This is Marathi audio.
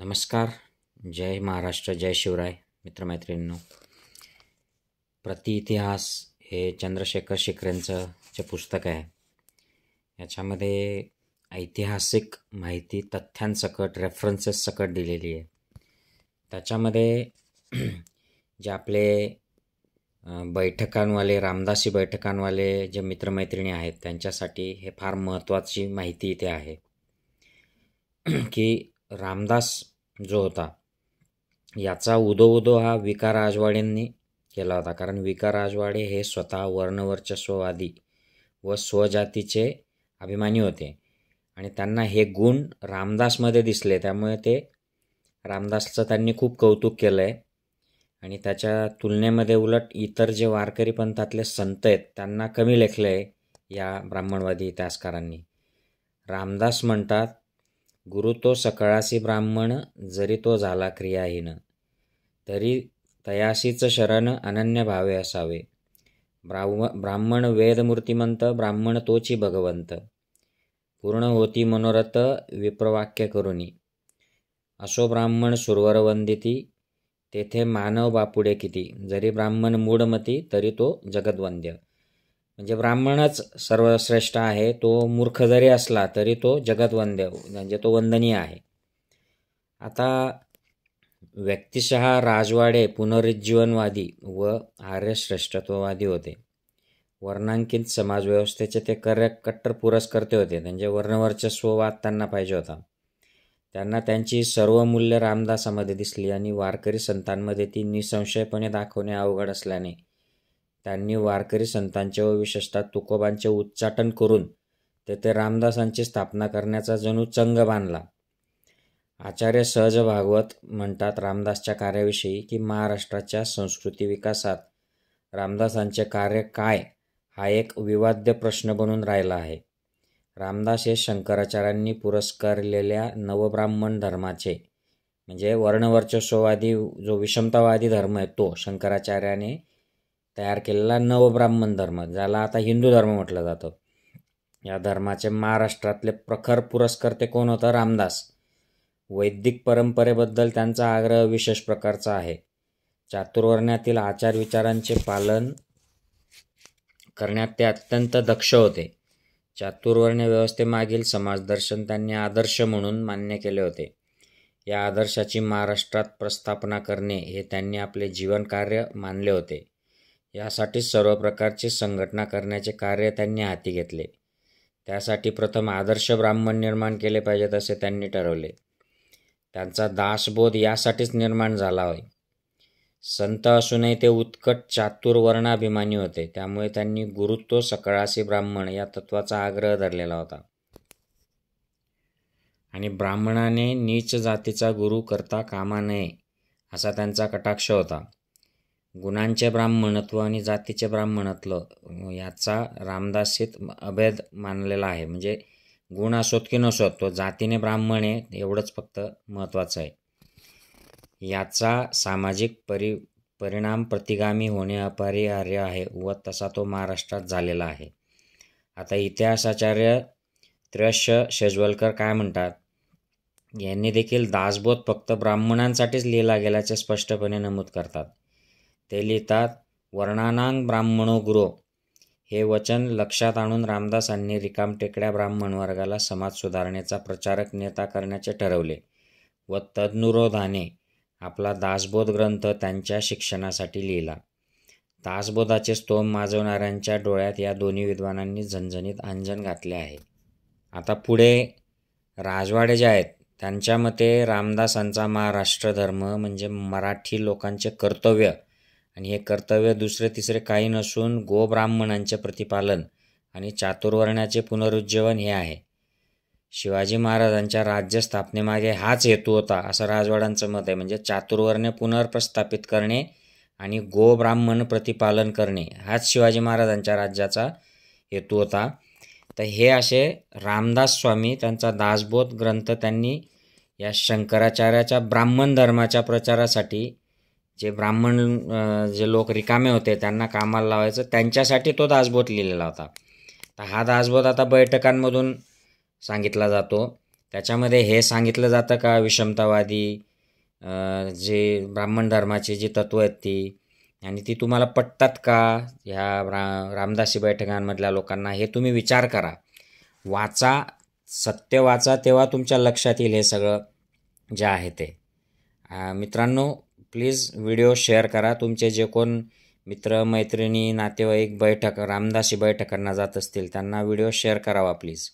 नमस्कार. जय महाराष्ट्र, जय शिवराय. मित्रमैत्रिणींनो, प्रतिइतिहास हे चंद्रशेखर शिकरेंचं जे पुस्तक आहे, याच्यामध्ये ऐतिहासिक माहिती तथ्यांसकट, रेफरन्सेस सकट दिलेली आहे. त्याच्यामध्ये जे आपले बैठकांवाले, रामदासी बैठकांवाले जे मित्रमैत्रिणी आहेत, त्यांच्यासाठी हे फार महत्त्वाची माहिती इथे आहे की रामदास जो होता याचा उदो हा विका राजवाडेंनी केला होता. कारण विका राजवाडे हे स्वतः वर्णवर्चस्ववादी व स्वजातीचे अभिमानी होते आणि त्यांना हे गुण रामदासमध्ये दिसले. त्यामुळे ते रामदासचं त्यांनी खूप कौतुक केलं आहे आणि त्याच्या तुलनेमध्ये उलट इतर जे वारकरी पंथातले संत आहेत त्यांना कमी लेखलं आहे या ब्राह्मणवादी इतिहासकारांनी. रामदास म्हणतात, गुरु तो सकळासी ब्राह्मण, जरी तो झाला क्रियाहीन, तरी तयासीच शरण अनन्य भावे असावे. ब्राह्मण वेद मूर्तिमंत, ब्राह्मण तोची भगवंत, पूर्ण होती मनोरथ विप्रवाक्य करुणी. असो ब्राह्मण सुरवर वंदिती, तेथे मानव बापुडे किती, जरी ब्राह्मण मूढमती, तरी तो जगद्वंद्य. म्हणजे ब्राह्मणच सर्वश्रेष्ठ आहे. तो मूर्ख जरी असला तरी तो जगद्वंद्य, म्हणजे तो वंदनीय आहे. आता व्यक्तिशः राजवाडे पुनरुज्जीवनवादी व आर्यश्रेष्ठत्ववादी होते. वर्णांकित समाजव्यवस्थेचे ते कट्टर पुरस्कर्ते होते. म्हणजे वर्णवर्चस्ववाद त्यांना पाहिजे होता. त्यांना त्यांची सर्व मूल्य रामदासामध्ये दिसली आणि वारकरी संतांमध्ये ती निसंशयपणे दाखवणे अवघड असल्याने त्यांनी वारकरी संतांचे व विशेषतः तुकोबांचे उच्चाटन करून तेथे रामदासांची स्थापना करण्याचा जणू चंग बांधला. आचार्य सहज भागवत म्हणतात रामदासच्या कार्याविषयी की महाराष्ट्राच्या संस्कृती विकासात रामदासांचे कार्य काय हा एक विवाद्य प्रश्न बनून राहिला आहे. रामदास हे शंकराचार्यांनी पुरस्कारलेल्या नवब्राह्मण धर्माचे, म्हणजे वर्णवर्चस्ववादी जो विषमतावादी धर्म आहे तो शंकराचार्याने तयार केलेला नवब्राह्मण धर्म, ज्याला आता हिंदू धर्म म्हटलं जातं, या धर्माचे महाराष्ट्रातले प्रखर पुरस्कर्ते कोण होतं? रामदास. वैदिक परंपरेबद्दल त्यांचा आग्रह विशेष प्रकारचा आहे. चातुर्वर्ण्यातील आचार विचारांचे पालन करण्यात ते अत्यंत दक्ष होते. चातुर्वर्ण्य व्यवस्थेमागील समाजदर्शन त्यांनी आदर्श म्हणून मान्य केले होते. या आदर्शाची महाराष्ट्रात प्रस्थापना करणे हे त्यांनी आपले जीवन कार्य मानले होते. यासाठी सर्व प्रकारची संघटना करण्याचे कार्य त्यांनी हाती घेतले. त्यासाठी प्रथम आदर्श ब्राह्मण निर्माण केले पाहिजेत असे त्यांनी ठरवले. त्यांचा दासबोध यासाठीच निर्माण झाला होय. संत असूनही ते उत्कट चातुर्वर्णाभिमानी होते. त्यामुळे त्यांनी गुरुत्व सकळासी ब्राह्मण या तत्वाचा आग्रह धरलेला होता आणि ब्राह्मणाने नीच जातीचा गुरु करता कामा नये असा त्यांचा कटाक्ष होता. गुणांचे ब्राह्मणत्व आणि जातीचे ब्राह्मणत्व याचा रामदासीत अभेद मानलेला आहे. म्हणजे गुण असोत की नसोत, तो जातीने ब्राह्मण आहे एवढंच फक्त महत्त्वाचं आहे. याचा सामाजिक परिणाम प्रतिगामी होणे अपरिहार्य आहे व तसा तो महाराष्ट्रात झालेला आहे. आता इतिहासाचार्य त्रयश्च शेजवलकर काय म्हणतात? यांनी देखील दासबोध फक्त ब्राह्मणांसाठीच लिहिला गेल्याचे स्पष्टपणे नमूद करतात. ते लिहितात, वर्णानां ब्राह्मणो गुरो हे वचन लक्षात आणून रामदासांनी रिकामटेकड्या ब्राह्मण वर्गाला समाज सुधारणेचा प्रचारक नेता करण्याचे ठरवले व तदनुरोधाने आपला दासबोध ग्रंथ त्यांच्या शिक्षणासाठी लिहिला. दासबोधाचे स्तोम माजवणाऱ्यांच्या डोळ्यात या दोन्ही विद्वानांनी झणझणीत अंजन घातले आहे. आता पुढे राजवाडे जे आहेत त्यांच्या मते रामदासांचा महाराष्ट्र धर्म म्हणजे मराठी लोकांचे कर्तव्य, आणि हे कर्तव्य दुसरे तिसरे काही नसून गोब्राह्मणांचे प्रतिपालन आणि चातुर्वर्ण्याचे पुनरुज्जीवन हे आहे. शिवाजी महाराजांच्या राज्य स्थापनेमागे हाच हेतू होता असं राजवाड्यांचं मत आहे. म्हणजे चातुर्वर्ण्य पुनर्प्रस्थापित करणे आणि गोब्राह्मण प्रतिपालन करणे हाच शिवाजी महाराजांच्या राज्याचा हेतू होता. तर हे असे रामदास स्वामी त्यांचा दासबोध ग्रंथ त्यांनी या शंकराचार्याच्या ब्राह्मण धर्माच्या प्रचारासाठी, जे ब्राह्मण जे लोक रिकामे होते त्यांना कामाला लावायचं, त्यांच्यासाठी तो दासबोध लिहिलेला होता. तर हा दासबोध आता बैठकांमधून सांगितला जातो. त्याच्यामध्ये हे सांगितलं जातं का विषमतावादी जे ब्राह्मण धर्माची जी तत्त्व आहेत ती आणि ती तुम्हाला पटतात का ह्या रामदासी बैठकांमधल्या लोकांना, हे तुम्ही विचार करा, वाचा, सत्य वाचा, तेव्हा तुमच्या लक्षात येईल हे सगळं जे आहे ते. मित्रांनो, प्लीज व्हिडिओ शेअर करा. तुमचे जे कोण मित्र मैत्रिणी नातेवाईक रामदासी बैठकांना जात असतील त्यांना व्हिडिओ शेअर करावा प्लीज.